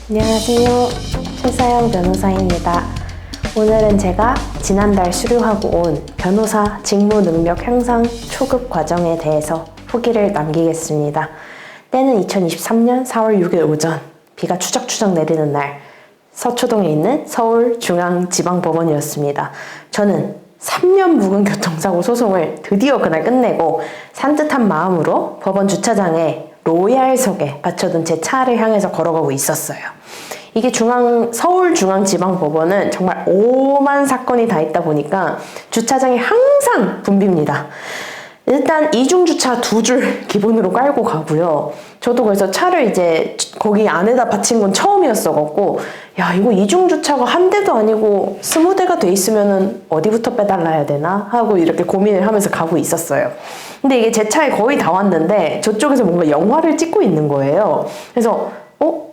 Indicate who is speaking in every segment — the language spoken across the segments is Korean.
Speaker 1: 안녕하세요. 최사영 변호사입니다. 오늘은 제가 지난달 수료하고 온 변호사 직무 능력 향상 초급 과정에 대해서 후기를 남기겠습니다. 때는 2023년 4월 6일 오전, 비가 추적추적 내리는 날, 서초동에 있는 서울중앙지방법원이었습니다. 저는 3년 묵은 교통사고 소송을 드디어 그날 끝내고 산뜻한 마음으로 법원 주차장에 로얄석에 받쳐둔 제 차를 향해서 걸어가고 있었어요. 이게 서울중앙지방법원은 정말 오만 사건이 다 있다 보니까 주차장이 항상 붐빕니다. 일단 이중주차 2줄 기본으로 깔고 가고요. 저도 그래서 차를 이제 거기 안에다 받친 건 처음이었어갖고, 야, 이거 이중주차가 한 대도 아니고 20대가 돼 있으면은 어디부터 빼달라야 되나? 하고 이렇게 고민을 하면서 가고 있었어요. 근데 이게 제 차에 거의 다 왔는데 저쪽에서 뭔가 영화를 찍고 있는 거예요. 그래서,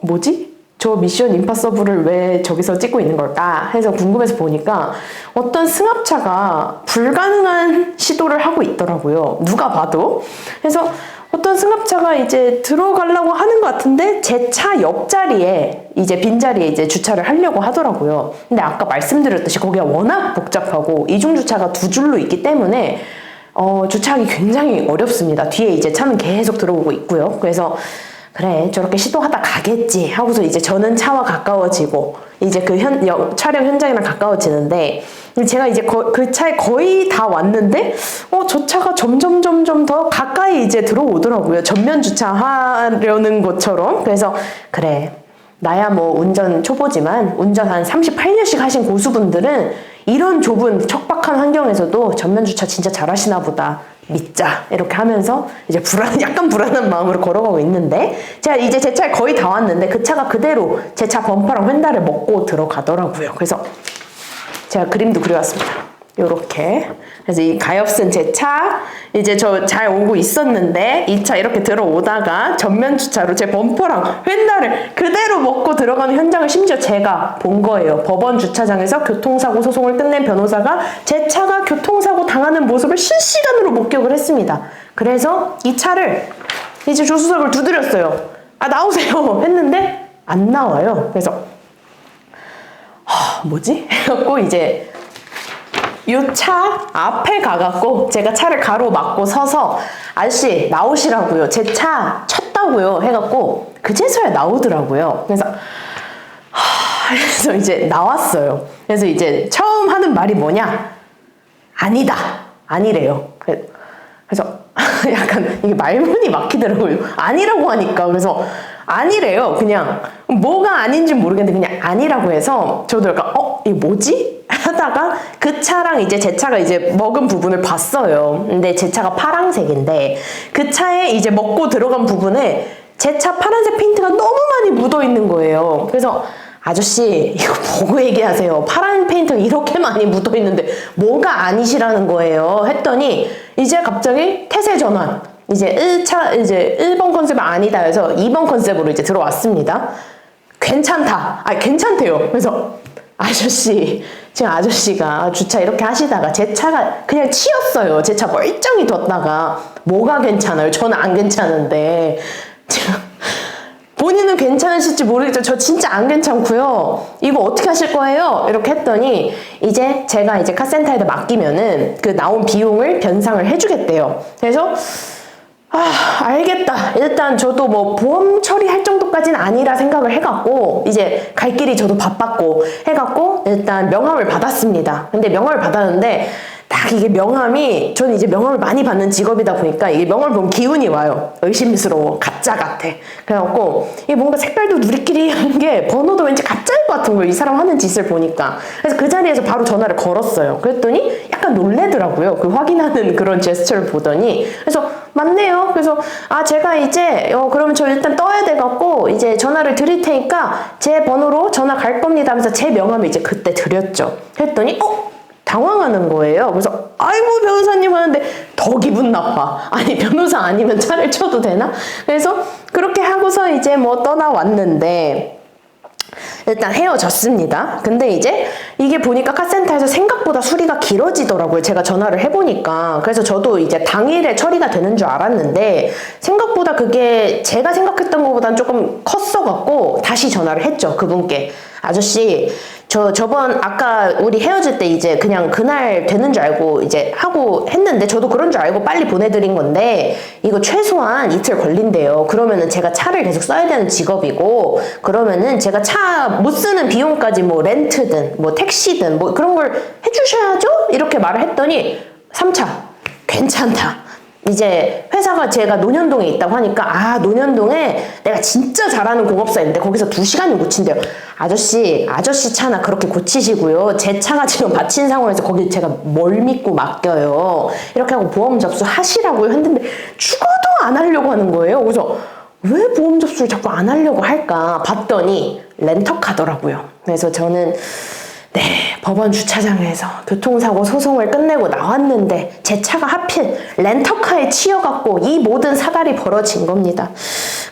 Speaker 1: 뭐지? 저 미션 임파서블을 왜 저기서 찍고 있는 걸까 해서 궁금해서 보니까 어떤 승합차가 불가능한 시도를 하고 있더라고요. 누가 봐도. 그래서 어떤 승합차가 이제 들어가려고 하는 것 같은데 제 차 옆자리에 이제 빈자리에 이제 주차를 하려고 하더라고요. 근데 아까 말씀드렸듯이 거기가 워낙 복잡하고 이중주차가 2줄로 있기 때문에 주차하기 굉장히 어렵습니다. 뒤에 이제 차는 계속 들어오고 있고요. 그래서 그래, 저렇게 시도하다 가겠지 하고서 이제 저는 차와 가까워지고 이제 그 촬영 현장이랑 가까워지는데, 제가 이제 그 차에 거의 다 왔는데 저 차가 점점 더 가까이 이제 들어오더라고요. 전면 주차하려는 것처럼. 그래서 그래, 나야 뭐 운전 초보지만 운전 한 38년씩 하신 고수분들은 이런 좁은 척박한 환경에서도 전면 주차 진짜 잘하시나 보다, 믿자, 이렇게 하면서 이제 약간 불안한 마음으로 걸어가고 있는데, 제가 이제 제 차에 거의 다 왔는데 그 차가 그대로 제 차 범퍼랑 휀다를 먹고 들어가더라고요. 그래서 제가 그림도 그려왔습니다. 요렇게. 그래서 이 가엾은 제 차, 이제 저 잘 오고 있었는데 이 차 이렇게 들어오다가 전면 주차로 제 범퍼랑 휀다를 그대로 먹고 들어가는 현장을 심지어 제가 본 거예요. 법원 주차장에서 교통사고 소송을 끝낸 변호사가 제 차가 교통사고 당하는 모습을 실시간으로 목격을 했습니다. 그래서 이 차를 이제 조수석을 두드렸어요. 나오세요 했는데 안 나와요. 그래서 뭐지? 해갖고 이제 이 차 앞에 가갖고 제가 차를 가로막고 서서 아저씨 나오시라고요, 제 차 쳤다고요 해갖고 그제서야 나오더라고요. 그래서 이제 나왔어요. 그래서 이제 처음 하는 말이 뭐냐? 아니다, 아니래요. 그래서 약간 이게 말문이 막히더라고요. 아니라고 하니까. 그래서 아니래요. 그냥 뭐가 아닌지 모르겠는데 그냥 아니라고 해서 저도 약간 이게 뭐지? 하다가 그 차랑 이제 제 차가 이제 먹은 부분을 봤어요. 근데 제 차가 파란색인데 그 차에 이제 먹고 들어간 부분에 제 차 파란색 페인트가 너무 많이 묻어 있는 거예요. 그래서 아저씨 이거 보고 얘기하세요. 파란 페인트가 이렇게 많이 묻어 있는데 뭐가 아니시라는 거예요 했더니 이제 갑자기 태세 전환, 이제 1번 컨셉이 아니다 해서 2번 컨셉으로 이제 들어왔습니다. 괜찮다. 괜찮대요. 그래서 아저씨, 지금 아저씨가 주차 이렇게 하시다가 제 차가 그냥 치였어요. 제 차 멀쩡히 뒀다가 뭐가 괜찮아요? 저는 안 괜찮은데. 본인은 괜찮으실지 모르겠죠. 저 진짜 안 괜찮고요. 이거 어떻게 하실 거예요? 이렇게 했더니 이제 제가 이제 카센터에다 맡기면은 그 나온 비용을 변상을 해주겠대요. 그래서 알겠다. 일단 저도 뭐 보험 처리할 정도까지는 아니라 생각을 해갖고 이제 갈 길이 저도 바빴고 해갖고 일단 명함을 받았습니다. 근데 명함을 받았는데 딱 이게 명함이, 저는 이제 명함을 많이 받는 직업이다 보니까 이게 명함을 보면 기운이 와요. 의심스러워. 가짜 같아. 그래갖고 이게 뭔가 색깔도 누리끼리 한 게 번호도 왠지 가짜일 것 같은 거예요. 이 사람 하는 짓을 보니까. 그래서 그 자리에서 바로 전화를 걸었어요. 그랬더니 약간 놀래더라고요. 그 확인하는 그런 제스처를 보더니. 그래서 맞네요. 그래서 제가 이제 그러면 저 일단 떠야 돼갖고 이제 전화를 드릴 테니까 제 번호로 전화 갈 겁니다 하면서 제 명함을 이제 그때 드렸죠. 그랬더니 당황하는 거예요. 그래서 아이고 변호사님 하는데 더 기분 나빠. 아니 변호사 아니면 차를 쳐도 되나? 그래서 그렇게 하고서 이제 뭐 떠나왔는데 일단 헤어졌습니다. 근데 이제 이게 보니까 카센터에서 생각보다 수리가 길어지더라고요. 제가 전화를 해보니까. 그래서 저도 이제 당일에 처리가 되는 줄 알았는데 생각보다 보니까 그게 제가 생각했던 것보단 조금 컸어갖고 다시 전화를 했죠. 그분께. 아저씨, 저번 아까 우리 헤어질 때 이제 그냥 그날 되는 줄 알고 이제 하고 했는데 저도 그런 줄 알고 빨리 보내드린 건데 이거 최소한 이틀 걸린대요. 그러면은 제가 차를 계속 써야 되는 직업이고 그러면은 제가 차 못 쓰는 비용까지 뭐 렌트든 뭐 택시든 뭐 그런 걸 해주셔야죠? 이렇게 말을 했더니 3차 괜찮다. 이제 회사가 제가 논현동에 있다고 하니까 아 노년동에 내가 진짜 잘하는 공업사 있는데 거기서 2시간이 고친대요. 아저씨 차나 그렇게 고치시고요. 제 차가 지금 마친 상황에서 거기 제가 뭘 믿고 맡겨요. 이렇게 하고 보험 접수하시라고요 했는데 죽어도 안 하려고 하는 거예요. 그래서 왜 보험 접수를 자꾸 안 하려고 할까 봤더니 렌터카더라고요. 그래서 저는 네, 법원 주차장에서 교통사고 소송을 끝내고 나왔는데 제 차가 하필 렌터카에 치여갖고 이 모든 사달이 벌어진 겁니다.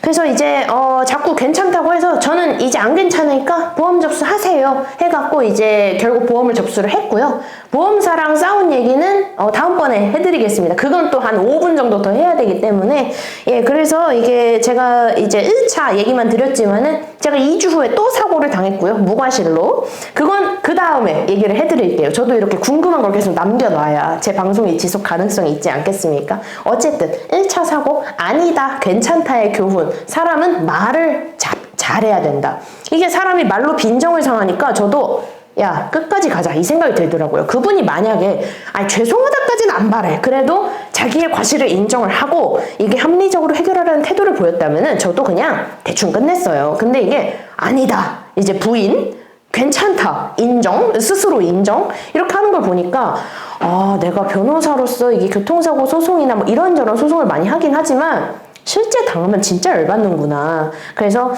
Speaker 1: 그래서 이제 자꾸 괜찮다고 해서 저는 이제 안 괜찮으니까 보험 접수하세요 해갖고 이제 결국 보험을 접수를 했고요. 보험사랑 싸운 얘기는 다음번에 해드리겠습니다. 그건 또 한 5분 정도 더 해야 되기 때문에 예, 그래서 이게 제가 이제 1차 얘기만 드렸지만은 제가 2주 후에 또 사고를 당했고요. 무과실로. 그건 그 다음에 얘기를 해드릴게요. 저도 이렇게 궁금한 걸 계속 남겨놔야 제 방송이 지속 가능성이 있지 않겠습니까? 어쨌든 1차 사고 아니다 괜찮다의 교훈. 사람은 말을 잘해야 된다. 이게 사람이 말로 빈정을 상하니까 저도 야 끝까지 가자 이 생각이 들더라고요. 그분이 만약에 죄송하다까지는 안 바래. 그래도 자기의 과실을 인정을 하고 이게 합리적으로 해결하려는 태도를 보였다면은 저도 그냥 대충 끝냈어요. 근데 이게 아니다 이제 부인 괜찮다 인정 스스로 인정 이렇게 하는 걸 보니까 아 내가 변호사로서 이게 교통사고 소송이나 뭐 이런저런 소송을 많이 하긴 하지만 실제 당하면 진짜 열받는구나. 그래서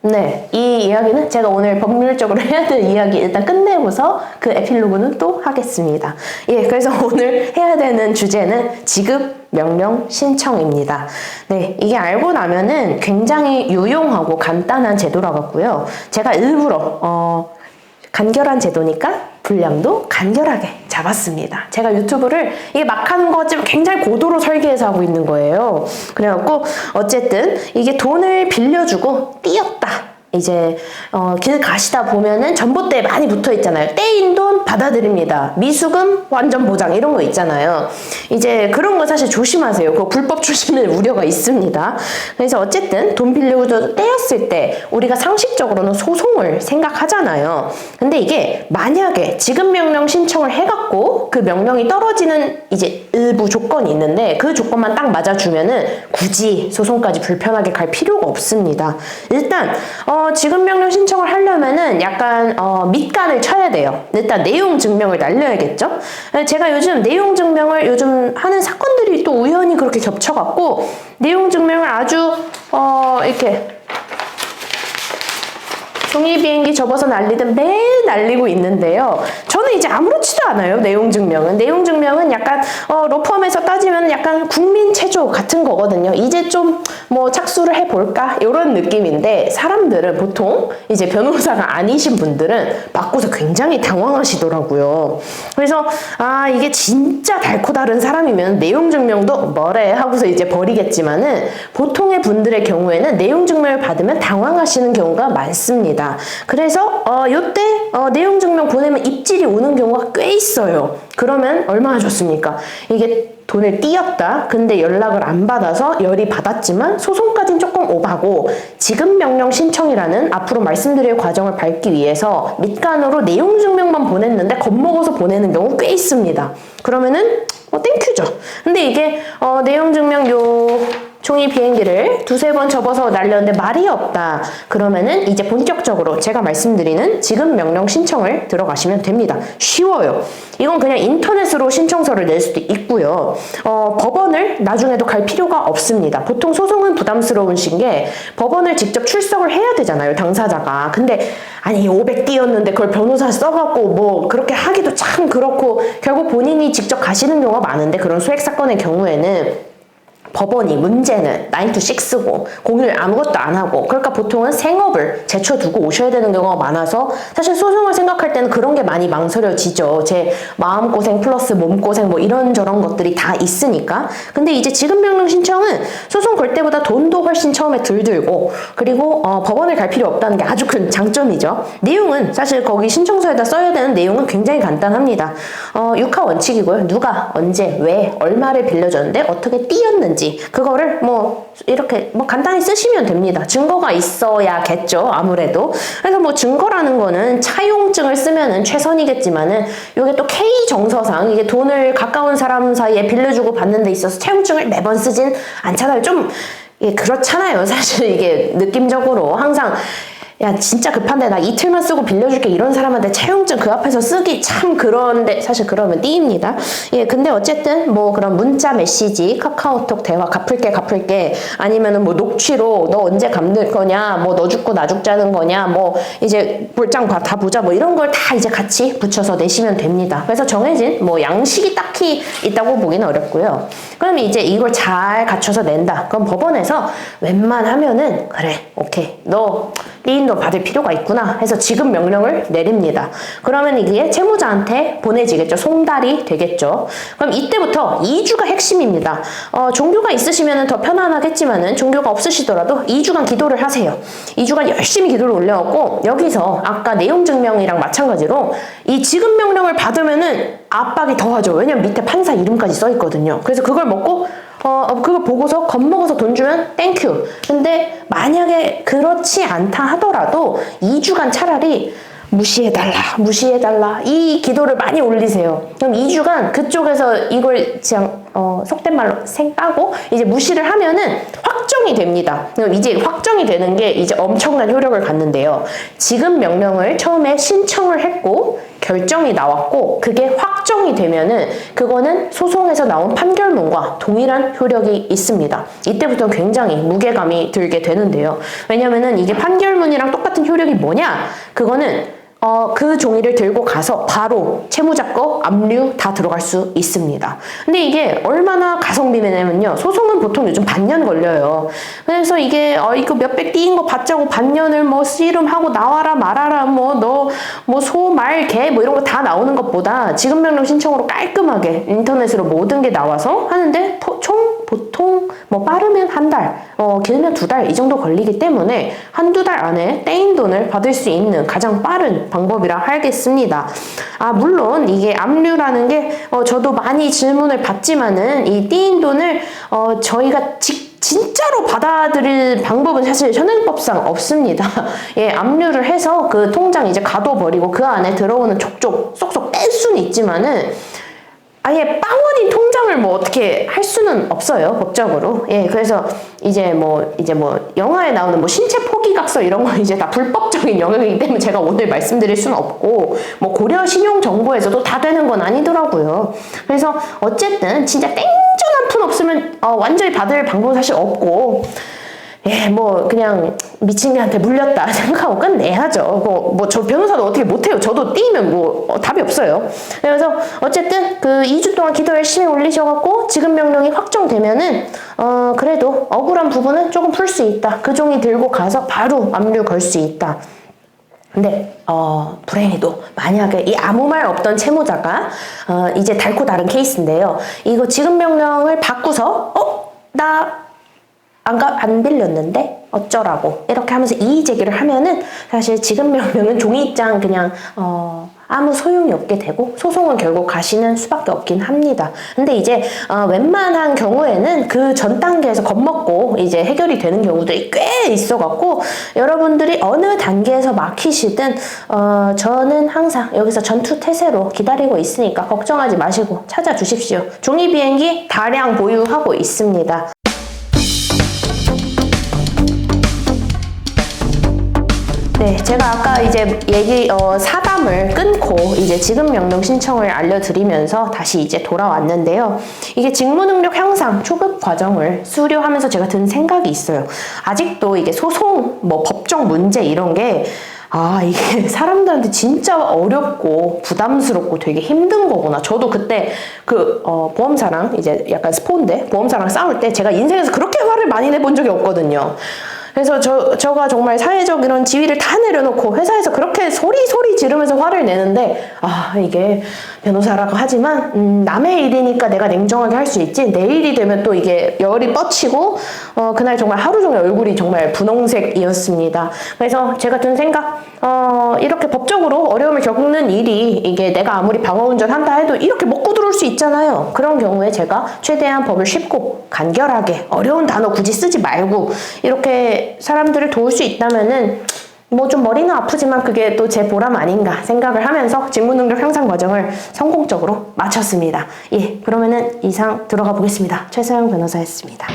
Speaker 1: 네, 이 이야기는 제가 오늘 법률적으로 해야 될 이야기 일단 끝내고서 그 에필로그는 또 하겠습니다. 예, 그래서 오늘 해야 되는 주제는 지급 명령 신청입니다. 네, 이게 알고 나면은 굉장히 유용하고 간단한 제도라 같고요. 제가 일부러 간결한 제도니까 분량도 간결하게 잡았습니다. 제가 유튜브를 이게 막 하는 거 지금 굉장히 고도로 설계해서 하고 있는 거예요. 그래갖고 어쨌든 이게 돈을 빌려주고 띄었다. 이제 길 가시다 보면은 전봇대에 많이 붙어 있잖아요. 떼인 돈 받아드립니다. 미수금 완전 보장 이런 거 있잖아요. 이제 그런 거 사실 조심하세요. 그거 불법 추심의 우려가 있습니다. 그래서 어쨌든 돈 빌려줘 떼었을 때 우리가 상식적으로는 소송을 생각하잖아요. 근데 이게 만약에 지급 명령 신청을 해갖고 그 명령이 떨어지는 이제 일부 조건이 있는데 그 조건만 딱 맞아주면은 굳이 소송까지 불편하게 갈 필요가 없습니다. 일단 지급 명령 신청을 하려면은 약간 밑간을 쳐야 돼요. 일단 내용 증명을 날려야겠죠. 제가 요즘 내용 증명을 요즘 하는 사건들이 또 우연히 그렇게 겹쳐갖고 내용 증명을 아주 이렇게 종이 비행기 접어서 날리든 매일 날리고 있는데요. 저는 이제 아무렇지도 않아요. 내용 증명은 약간 로펌에서 따지면 약간 국민 체조 같은 거거든요. 이제 좀 뭐 착수를 해볼까 이런 느낌인데 사람들은 보통 이제 변호사가 아니신 분들은 받고서 굉장히 당황하시더라고요. 그래서 이게 진짜 달고 다른 사람이면 내용 증명도 뭐래 하고서 이제 버리겠지만은 보통의 분들의 경우에는 내용 증명을 받으면 당황하시는 경우가 많습니다. 그래서 요때 내용 증명 보내면 입질이 오는 경우가 꽤 있어요. 그러면 얼마나 좋습니까? 이게 돈을 띄었다. 근데 연락을 안 받아서 열이 받았지만 소송까지는 조금 오바고 지급 명령 신청이라는 앞으로 말씀드릴 과정을 밟기 위해서 밑간으로 내용 증명만 보냈는데 겁먹어서 보내는 경우 꽤 있습니다. 그러면은 땡큐죠. 근데 이게 내용 증명 종이 비행기를 2-3번 접어서 날렸는데 말이 없다. 그러면은 이제 본격적으로 제가 말씀드리는 지급 명령 신청을 들어가시면 됩니다. 쉬워요. 이건 그냥 인터넷으로 신청서를 낼 수도 있고요. 법원을 나중에도 갈 필요가 없습니다. 보통 소송은 부담스러우신 게 법원을 직접 출석을 해야 되잖아요. 당사자가. 근데 아니 500 띄었는데 그걸 변호사 써갖고 뭐 그렇게 하기도 참 그렇고 결국 본인이 직접 가시는 경우가 많은데 그런 소액 사건의 경우에는 법원이 문제는 9 to 6고 공휴일 아무것도 안 하고 그러니까 보통은 생업을 제쳐두고 오셔야 되는 경우가 많아서 사실 소송을 생각할 때는 그런 게 많이 망설여지죠. 제 마음고생 플러스 몸고생 뭐 이런저런 것들이 다 있으니까. 근데 이제 지급명령 신청은 소송 걸 때보다 돈도 훨씬 처음에 덜 들고 그리고 법원을 갈 필요 없다는 게 아주 큰 장점이죠. 내용은 사실 거기 신청서에다 써야 되는 내용은 굉장히 간단합니다. 육하 원칙이고요. 누가 언제 왜 얼마를 빌려줬는데 어떻게 띄었는지 그거를 뭐 이렇게 뭐 간단히 쓰시면 됩니다. 증거가 있어야겠죠. 아무래도. 그래서 뭐 증거라는 거는 차용증을 쓰면은 최선이겠지만은 이게 또 K 정서상 이게 돈을 가까운 사람 사이에 빌려주고 받는 데 있어서 차용증을 매번 쓰진 않잖아요. 좀 예, 그렇잖아요. 사실 이게 느낌적으로 항상 야 진짜 급한데 나 이틀만 쓰고 빌려줄게 이런 사람한테 차용증 그 앞에서 쓰기 참 그런데 사실 그러면 띠입니다. 예, 근데 어쨌든 뭐 그런 문자 메시지 카카오톡 대화 갚을게 아니면은 뭐 녹취로 너 언제 갚는 거냐 뭐 너 죽고 나 죽자는 거냐 뭐 이제 볼장 다 보자 뭐 이런 걸 다 이제 같이 붙여서 내시면 됩니다. 그래서 정해진 뭐 양식이 딱히 있다고 보기는 어렵고요. 그럼 이제 이걸 잘 갖춰서 낸다. 그럼 법원에서 웬만하면은 그래 오케이 너 리인도 받을 필요가 있구나 해서 지급 명령을 내립니다. 그러면 이게 채무자한테 보내지겠죠. 송달이 되겠죠. 그럼 이때부터 2주가 핵심입니다. 종교가 있으시면 더 편안하겠지만은 종교가 없으시더라도 2주간 기도를 하세요. 2주간 열심히 기도를 올려갖고 여기서 아까 내용 증명이랑 마찬가지로 이 지급 명령을 받으면은 압박이 더하죠. 왜냐면 밑에 판사 이름까지 써 있거든요. 그래서 그걸 먹고 그걸 보고서 겁먹어서 돈 주면 땡큐. 근데 만약에 그렇지 않다 하더라도 2주간 차라리 무시해달라 이 기도를 많이 올리세요. 그럼 2주간 그쪽에서 이걸 그냥 속된 말로 생까고 이제 무시를 하면은 확정이 됩니다. 그럼 이제 확정이 되는 게 이제 엄청난 효력을 갖는데요. 지급 명령을 처음에 신청을 했고 결정이 나왔고 그게 확정이 되면은 그거는 소송에서 나온 판결문과 동일한 효력이 있습니다. 이때부터 굉장히 무게감이 들게 되는데요. 왜냐면은 이게 판결문이랑 똑같은 효력이 뭐냐? 그거는 그 종이를 들고 가서 바로 채무자 거 압류 다 들어갈 수 있습니다. 근데 이게 얼마나 가성비냐면요. 소송은 보통 요즘 반년 걸려요. 그래서 이게 이거 몇백 띄인 거 받자고 반년을 뭐 씨름하고 나와라 말아라 뭐 너 뭐 소 말 개 뭐 이런 거 다 나오는 것보다 지급명령 신청으로 깔끔하게 인터넷으로 모든 게 나와서 하는데 총 보통 뭐 빠르면 한 달, 길면 2달 이 정도 걸리기 때문에 한두 달 안에 떼인 돈을 받을 수 있는 가장 빠른 방법이라 하겠습니다. 물론 이게 압류라는 게 저도 많이 질문을 받지만은 이 떼인 돈을 저희가 진짜로 받아들일 방법은 사실 현행법상 없습니다. 예, 압류를 해서 그 통장 이제 가둬버리고 그 안에 들어오는 족족 쏙쏙 뺄 수는 있지만은 아예 빵원인 통장을 뭐 어떻게 할 수는 없어요, 법적으로. 예, 그래서 이제 뭐 영화에 나오는 뭐 신체 포기각서 이런 건 이제 다 불법적인 영역이기 때문에 제가 오늘 말씀드릴 수는 없고 뭐 고려 신용정보에서도 다 되는 건 아니더라고요. 그래서 어쨌든 진짜 땡전 한 푼 없으면 완전히 받을 방법은 사실 없고 예, 뭐 그냥 미친 개한테 물렸다 생각하고 끝내야죠. 뭐 저 변호사도 어떻게 못해요. 저도 띄면 뭐 답이 없어요. 그래서 어쨌든 그 2주 동안 기도 열심히 올리셔갖고 지급 명령이 확정되면은 그래도 억울한 부분은 조금 풀 수 있다. 그 종이 들고 가서 바로 압류 걸 수 있다. 근데 불행히도 만약에 이 아무 말 없던 채무자가 이제 달고 다른 케이스인데요. 이거 지급 명령을 받고서 나 안 빌렸는데 어쩌라고 이렇게 하면서 이의 제기를 하면은 사실 지급 명령은 종이장 그냥 아무 소용이 없게 되고 소송은 결국 가시는 수밖에 없긴 합니다. 근데 이제 웬만한 경우에는 그 전 단계에서 겁먹고 이제 해결이 되는 경우들이 꽤 있어갖고 여러분들이 어느 단계에서 막히시든 저는 항상 여기서 전투태세로 기다리고 있으니까 걱정하지 마시고 찾아주십시오. 종이 비행기 다량 보유하고 있습니다. 네, 제가 아까 이제 사담을 끊고 이제 지급 명령 신청을 알려드리면서 다시 이제 돌아왔는데요. 이게 직무능력 향상 초급 과정을 수료하면서 제가 든 생각이 있어요. 아직도 이게 소송, 뭐 법적 문제 이런 게 아, 이게 사람들한테 진짜 어렵고 부담스럽고 되게 힘든 거구나. 저도 그때 보험사랑 이제 약간 스폰데 보험사랑 싸울 때 제가 인생에서 그렇게 화를 많이 내본 적이 없거든요. 그래서 저가 정말 사회적 이런 지위를 다 내려놓고 회사에서 그렇게 소리 지르면서 화를 내는데, 아, 이게 변호사라고 하지만, 남의 일이니까 내가 냉정하게 할 수 있지, 내 일이 되면 또 이게 열이 뻗치고, 그날 정말 하루 종일 얼굴이 정말 분홍색이었습니다. 그래서 제가 든 생각, 이렇게 법적으로 어려움을 겪는 일이 이게 내가 아무리 방어운전 한다 해도 이렇게 먹고 들어올 수 있잖아요. 그런 경우에 제가 최대한 법을 쉽고 간결하게 어려운 단어 굳이 쓰지 말고 이렇게 사람들을 도울 수 있다면은 뭐 좀 머리는 아프지만 그게 또 제 보람 아닌가 생각을 하면서 직무능력 향상 과정을 성공적으로 마쳤습니다. 예, 그러면은 이상 들어가 보겠습니다. 최서영 변호사였습니다.